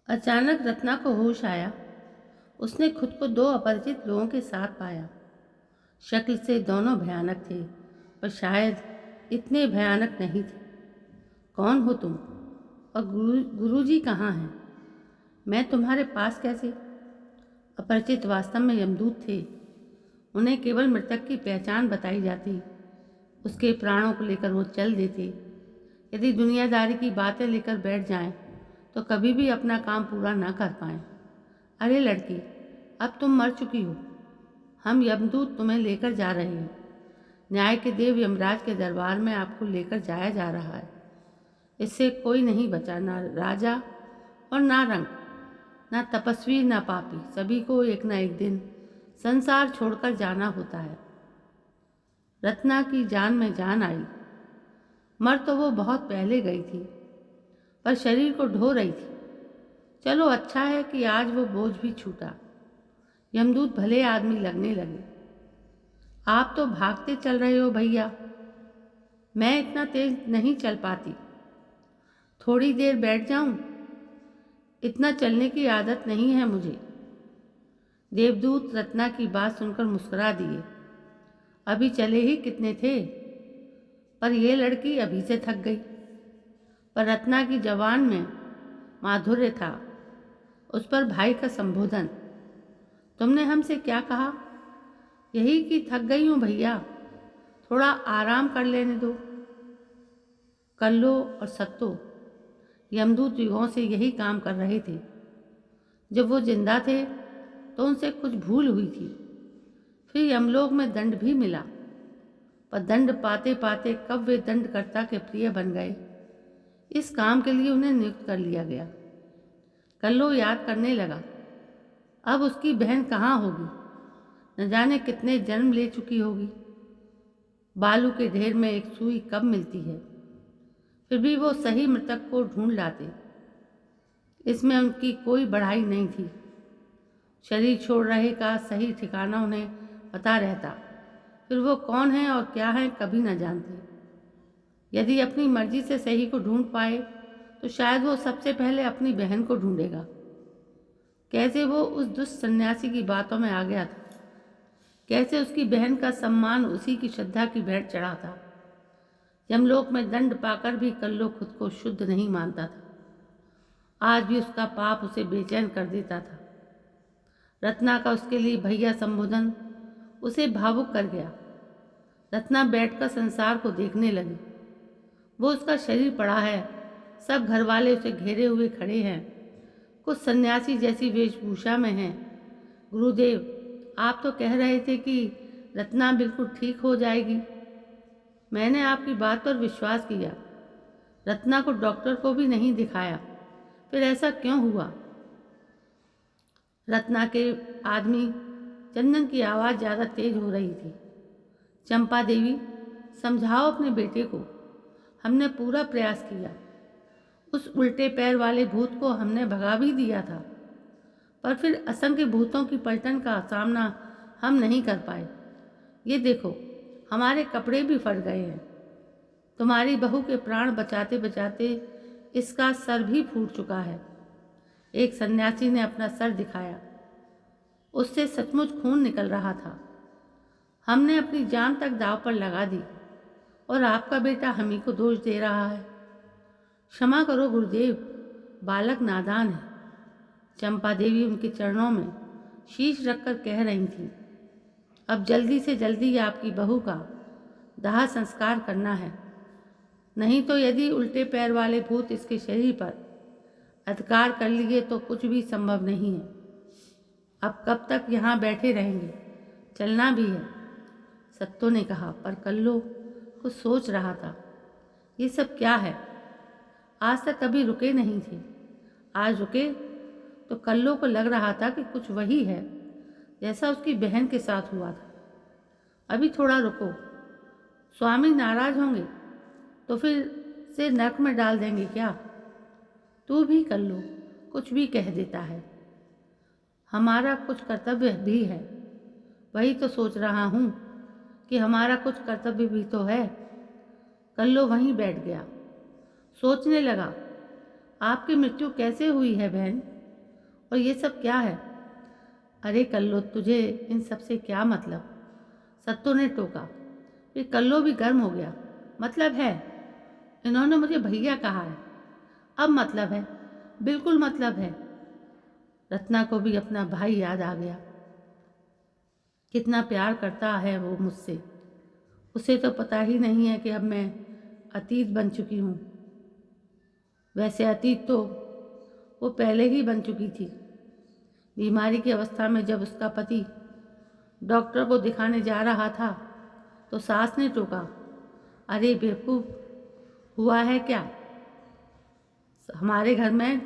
अचानक रत्ना को होश आया। उसने खुद को दो अपरिचित लोगों के साथ पाया। शक्ल से दोनों भयानक थे, पर शायद इतने भयानक नहीं थे। कौन हो तुम? और गुरुजी कहाँ हैं? मैं तुम्हारे पास कैसे? अपरिचित वास्तव में यमदूत थे। उन्हें केवल मृतक की पहचान बताई जाती, उसके प्राणों को लेकर वो चल देते। यदि दुनियादारी की बातें लेकर बैठ जाएं, तो कभी भी अपना काम पूरा ना कर पाएं। अरे लड़की, अब तुम मर चुकी हो। हम यमदूत तुम्हें लेकर जा रहे हैं। न्याय के देव यमराज के दरबार में आपको लेकर जाया जा रहा है। इससे कोई नहीं बचा, ना राजा और ना रंग, ना तपस्वी ना पापी। सभी को एक ना एक दिन संसार छोड़कर जाना होता है। रत्ना की जान में जान आई। मर तो वो बहुत पहले गई थी, पर शरीर को ढो रही थी। चलो अच्छा है कि आज वो बोझ भी छूटा। यमदूत भले आदमी लगने लगे। आप तो भागते चल रहे हो भैया, मैं इतना तेज नहीं चल पाती। थोड़ी देर बैठ जाऊं? इतना चलने की आदत नहीं है मुझे। देवदूत रत्ना की बात सुनकर मुस्कुरा दिए। अभी चले ही कितने थे, पर यह लड़की अभी से थक गई। पर रत्ना की जवान में माधुर्य था, उस पर भाई का संबोधन। तुमने हमसे क्या कहा? यही कि थक गई हूँ भैया, थोड़ा आराम कर लेने दो। कल्लो और सत्तो यमदूत युगों से यही काम कर रहे थे। जब वो जिंदा थे तो उनसे कुछ भूल हुई थी। फिर यमलोक में दंड भी मिला, पर दंड पाते पाते कब वे दंडकर्ता के प्रिय बन गए। इस काम के लिए उन्हें नियुक्त कर लिया गया। कल्लो याद करने लगा। अब उसकी बहन कहाँ होगी? न जाने कितने जन्म ले चुकी होगी। बालू के ढेर में एक सुई कब मिलती है। फिर भी वो सही मृतक को ढूंढ लाते। इसमें उनकी कोई बढ़ाई नहीं थी। शरीर छोड़ रहे का सही ठिकाना उन्हें पता रहता, फिर वो कौन है और क्या है कभी न जानते। यदि अपनी मर्जी से सही को ढूंढ पाए तो शायद वो सबसे पहले अपनी बहन को ढूंढेगा। कैसे वो उस दुष्ट सन्यासी की बातों में आ गया था, कैसे उसकी बहन का सम्मान उसी की श्रद्धा की भेंट चढ़ा था। यमलोक में दंड पाकर भी कल्लो खुद को शुद्ध नहीं मानता था। आज भी उसका पाप उसे बेचैन कर देता था। रत्ना का उसके लिए भैया संबोधन उसे भावुक कर गया। रत्ना बैठकर संसार को देखने लगी। वो उसका शरीर पड़ा है, सब घर वाले उसे घेरे हुए खड़े हैं, कुछ सन्यासी जैसी वेशभूषा में हैं। गुरुदेव, आप तो कह रहे थे कि रत्ना बिल्कुल ठीक हो जाएगी। मैंने आपकी बात पर विश्वास किया। रत्ना को डॉक्टर को भी नहीं दिखाया, फिर ऐसा क्यों हुआ? रत्ना के आदमी चंदन की आवाज़ ज़्यादा तेज हो रही थी। चंपा देवी, समझाओ अपने बेटे को। हमने पूरा प्रयास किया। उस उल्टे पैर वाले भूत को हमने भगा भी दिया था, पर फिर असंख्य भूतों की पलटन का सामना हम नहीं कर पाए। ये देखो, हमारे कपड़े भी फट गए हैं। तुम्हारी बहू के प्राण बचाते बचाते इसका सर भी फूट चुका है। एक सन्यासी ने अपना सर दिखाया, उससे सचमुच खून निकल रहा था। हमने अपनी जान तक दांव पर लगा दी, और आपका बेटा हम ही को दोष दे रहा है। क्षमा करो गुरुदेव, बालक नादान है। चंपा देवी उनके चरणों में शीश रखकर कह रही थी, अब जल्दी से जल्दी आपकी बहू का दाह संस्कार करना है, नहीं तो यदि उल्टे पैर वाले भूत इसके शरीर पर अधिकार कर लिए तो कुछ भी संभव नहीं है। अब कब तक यहाँ बैठे रहेंगे? चलना भी है। सत्तो ने कहा, पर कल्लो कुछ सोच रहा था। ये सब क्या है? आज तक कभी रुके नहीं थे, आज रुके तो कल्लो को लग रहा था कि कुछ वही है जैसा उसकी बहन के साथ हुआ था। अभी थोड़ा रुको, स्वामी नाराज होंगे तो फिर से नरक में डाल देंगे क्या? तू भी कल्लो कुछ भी कह देता है। हमारा कुछ कर्तव्य भी है। वही तो सोच रहा हूँ कि हमारा कुछ कर्तव्य भी तो है। कल्लो वहीं बैठ गया, सोचने लगा, आपकी मृत्यु कैसे हुई है बहन? और ये सब क्या है? अरे कल्लो, तुझे इन सब से क्या मतलब? सत्तो ने टोका। फिर कल्लो भी गर्म हो गया। मतलब है, इन्होंने मुझे भैया कहा है, अब मतलब है, बिल्कुल मतलब है। रत्ना को भी अपना भाई याद आ गया। कितना प्यार करता है वो मुझसे। उसे तो पता ही नहीं है कि अब मैं अतीत बन चुकी हूँ। वैसे अतीत तो वो पहले ही बन चुकी थी। बीमारी की अवस्था में जब उसका पति डॉक्टर को दिखाने जा रहा था तो सास ने टोका, अरे बेवकूफ़, हुआ है क्या? हमारे घर में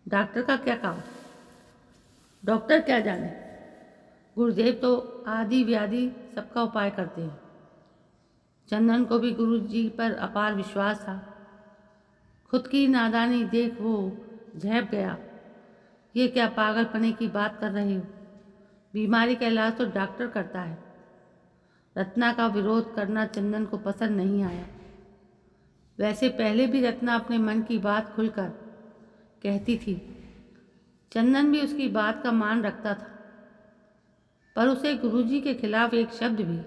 डॉक्टर का क्या काम? डॉक्टर क्या जाने, गुरुदेव तो आदि व्याधि सबका उपाय करते हैं। चंदन को भी गुरु जी पर अपार विश्वास था। खुद की नादानी देख वो झेप गया। ये क्या पागलपने की बात कर रही हो? बीमारी का इलाज तो डॉक्टर करता है। रत्ना का विरोध करना चंदन को पसंद नहीं आया। वैसे पहले भी रत्ना अपने मन की बात खुलकर कहती थी। चंदन भी उसकी बात का मान रखता था, पर उसे गुरुजी के खिलाफ एक शब्द भी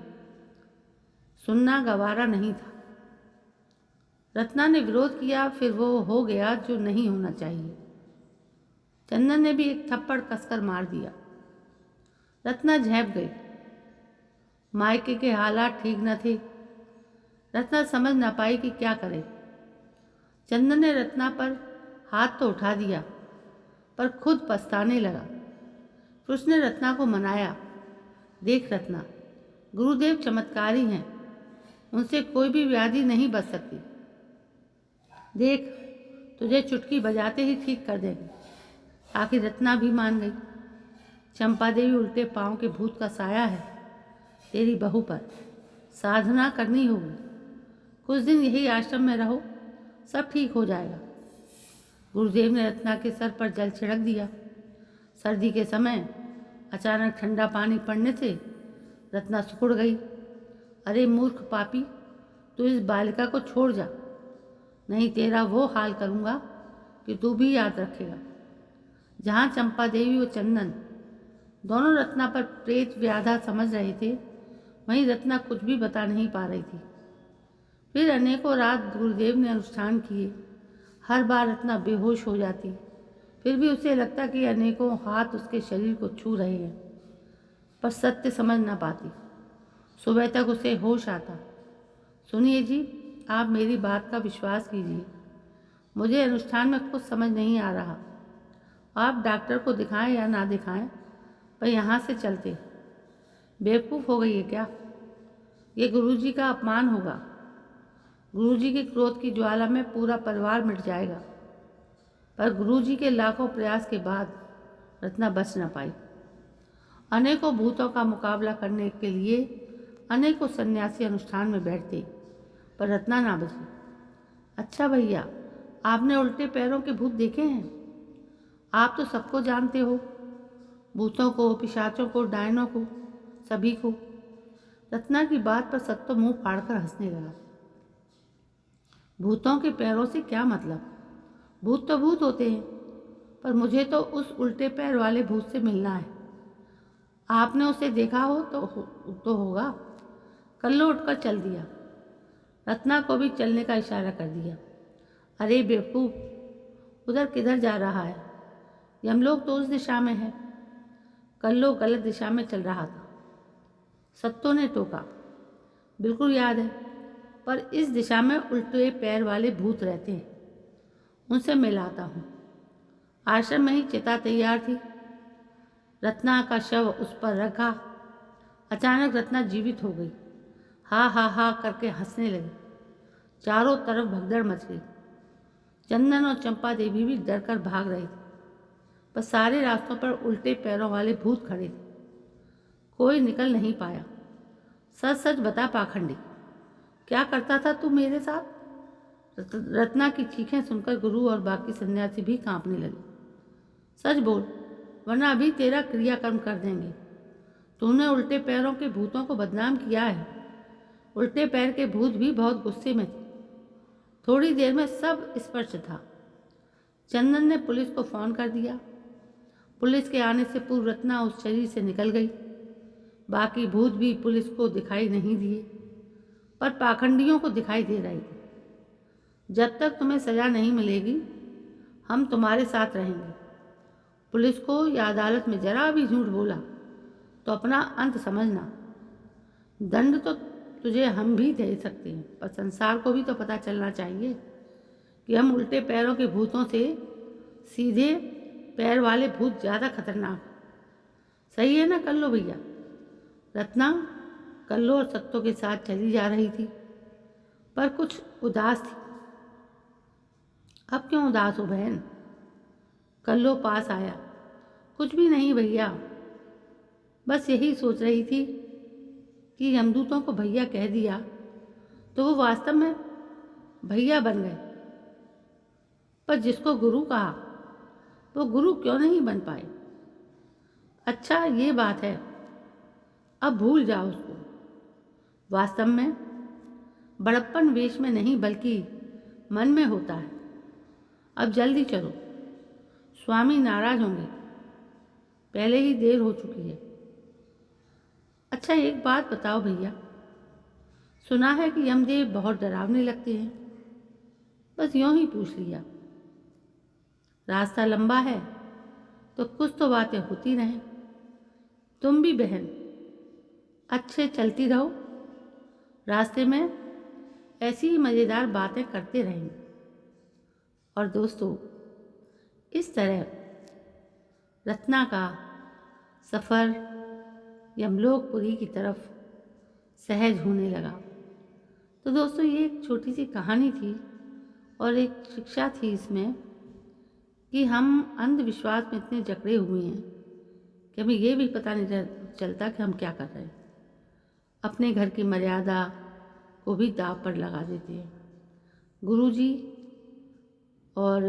सुनना गवारा नहीं था। रत्ना ने विरोध किया, फिर वो हो गया जो नहीं होना चाहिए। चंदन ने भी एक थप्पड़ कसकर मार दिया। रत्ना झेप गई। मायके के हालात ठीक न थे। रत्ना समझ न पाई कि क्या करे। चंदन ने रत्ना पर हाथ तो उठा दिया, पर खुद पछताने लगा। फिर उसने रत्ना को मनाया, देख रत्ना, गुरुदेव चमत्कारी हैं, उनसे कोई भी व्याधि नहीं बच सकती। देख, तुझे चुटकी बजाते ही ठीक कर देंगे। आखिर रत्ना भी मान गई। चंपा देवी उल्टे पाँव के भूत का साया है तेरी बहू पर। साधना करनी होगी। कुछ दिन यही आश्रम में रहो, सब ठीक हो जाएगा। गुरुदेव ने रत्ना के सर पर जल छिड़क दिया। सर्दी के समय अचानक ठंडा पानी पड़ने से रत्ना सिकुड़ गई। अरे मूर्ख पापी, तू इस बालिका को छोड़ जा, नहीं तेरा वो हाल करूँगा कि तू भी याद रखेगा। जहाँ चंपा देवी और चंदन दोनों रत्ना पर प्रेत व्याधा समझ रहे थे, वहीं रत्ना कुछ भी बता नहीं पा रही थी। फिर अनेकों रात गुरुदेव ने अनुष्ठान किए। हर बार रत्ना बेहोश हो जाती, फिर भी उसे लगता कि अनेकों हाथ उसके शरीर को छू रहे हैं, पर सत्य समझ ना पाती। सुबह तक उसे होश आता। सुनिए जी, आप मेरी बात का विश्वास कीजिए। मुझे अनुष्ठान में कुछ समझ नहीं आ रहा। आप डॉक्टर को दिखाएं या ना दिखाएं, पर यहाँ से चलते। बेवकूफ़ हो गई है क्या? ये गुरुजी का अपमान होगा। गुरुजी के क्रोध की ज्वाला में पूरा परिवार मिट जाएगा। पर गुरुजी के लाखों प्रयास के बाद रत्ना बच न पाई। अनेकों भूतों का मुकाबला करने के लिए अनेकों सन्यासी अनुष्ठान में बैठते, पर रत्ना ना बची। अच्छा भैया, आपने उल्टे पैरों के भूत देखे हैं? आप तो सबको जानते हो, भूतों को, पिशाचों को, डायनों को, सभी को। रत्ना की बात पर सत्तो मुंह फाड़कर हंसने लगा। भूतों के पैरों से क्या मतलब? भूत तो भूत होते हैं, पर मुझे तो उस उल्टे पैर वाले भूत से मिलना है। आपने उसे देखा हो तो होगा। कल्लो उठकर चल दिया। रत्ना को भी चलने का इशारा कर दिया। अरे बेवकूफ़, उधर किधर जा रहा है? यमलोक तो उस दिशा में है। कल्लो गलत दिशा में चल रहा था। सत्तो ने टोका, बिल्कुल याद है, पर इस दिशा में उल्टे पैर वाले भूत रहते हैं, उनसे मिलाता हूँ। आश्रम में ही चिता तैयार थी। रत्ना का शव उस पर रखा। अचानक रत्ना जीवित हो गई। हा हा हा करके हंसने लगी। चारों तरफ भगदड़ मच गई। चंदन और चंपा देवी भी डरकर भाग रहे थे, पर सारे रास्तों पर उल्टे पैरों वाले भूत खड़े थे। कोई निकल नहीं पाया। सच सच बता पाखंडी, क्या करता था तू मेरे साथ? रत्ना की चीखें सुनकर गुरु और बाकी सन्यासी भी कांपने लगे। सच बोल, वरना अभी तेरा क्रियाकर्म कर देंगे। तूने उल्टे पैरों के भूतों को बदनाम किया है। उल्टे पैर के भूत भी बहुत गुस्से में थे। थोड़ी देर में सब स्पष्ट था। चंदन ने पुलिस को फ़ोन कर दिया। पुलिस के आने से पूर्व रत्ना उस शरीर से निकल गई। बाकी भूत भी पुलिस को दिखाई नहीं दिए, पर पाखंडियों को दिखाई दे रहे थे। जब तक तुम्हें सज़ा नहीं मिलेगी, हम तुम्हारे साथ रहेंगे। पुलिस को या अदालत में जरा भी झूठ बोला तो अपना अंत समझना। दंड तो तुझे हम भी दे सकते हैं, पर संसार को भी तो पता चलना चाहिए कि हम उल्टे पैरों के भूतों से सीधे पैर वाले भूत ज़्यादा खतरनाक। सही है ना कल्लो भैया? रत्ना कल्लो और सत्तो के साथ चली जा रही थी, पर कुछ उदास थी। अब क्यों उदास हो बहन? कल्लो पास आया। कुछ भी नहीं भैया, बस यही सोच रही थी कि यमदूतों को भैया कह दिया तो वो वास्तव में भैया बन गए, पर जिसको गुरु कहा वो गुरु क्यों नहीं बन पाए? अच्छा ये बात है, अब भूल जाओ उसको। वास्तव में बड़प्पन वेश में नहीं बल्कि मन में होता है। अब जल्दी चलो, स्वामी नाराज होंगे, पहले ही देर हो चुकी है। अच्छा एक बात बताओ भैया, सुना है कि यमदेव बहुत डरावने लगते हैं। बस यूं ही पूछ लिया। रास्ता लंबा है तो कुछ तो बातें होती रहें। तुम भी बहन अच्छे चलती रहो, रास्ते में ऐसी ही मज़ेदार बातें करते रहेंगे। और दोस्तों, इस तरह रत्ना का सफ़र यमलोकपुरी की तरफ सहज होने लगा। तो दोस्तों, ये एक छोटी सी कहानी थी और एक शिक्षा थी इसमें कि हम अंधविश्वास में इतने जकड़े हुए हैं कि हमें ये भी पता नहीं चलता कि हम क्या कर रहे हैं। अपने घर की मर्यादा को भी दांव पर लगा देते हैं। गुरुजी और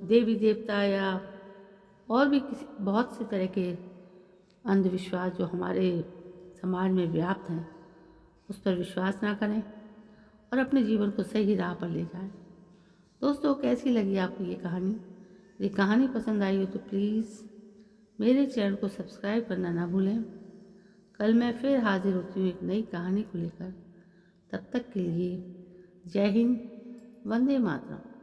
देवी देवता या और भी किसी बहुत से तरह के अंधविश्वास जो हमारे समाज में व्याप्त हैं, उस पर विश्वास ना करें और अपने जीवन को सही राह पर ले जाएं। दोस्तों, कैसी लगी आपको ये कहानी? यदि कहानी पसंद आई हो तो प्लीज़ मेरे चैनल को सब्सक्राइब करना ना भूलें। कल मैं फिर हाजिर होती हूँ एक नई कहानी को लेकर। तब तक के लिए जय हिंद, वंदे मातरम।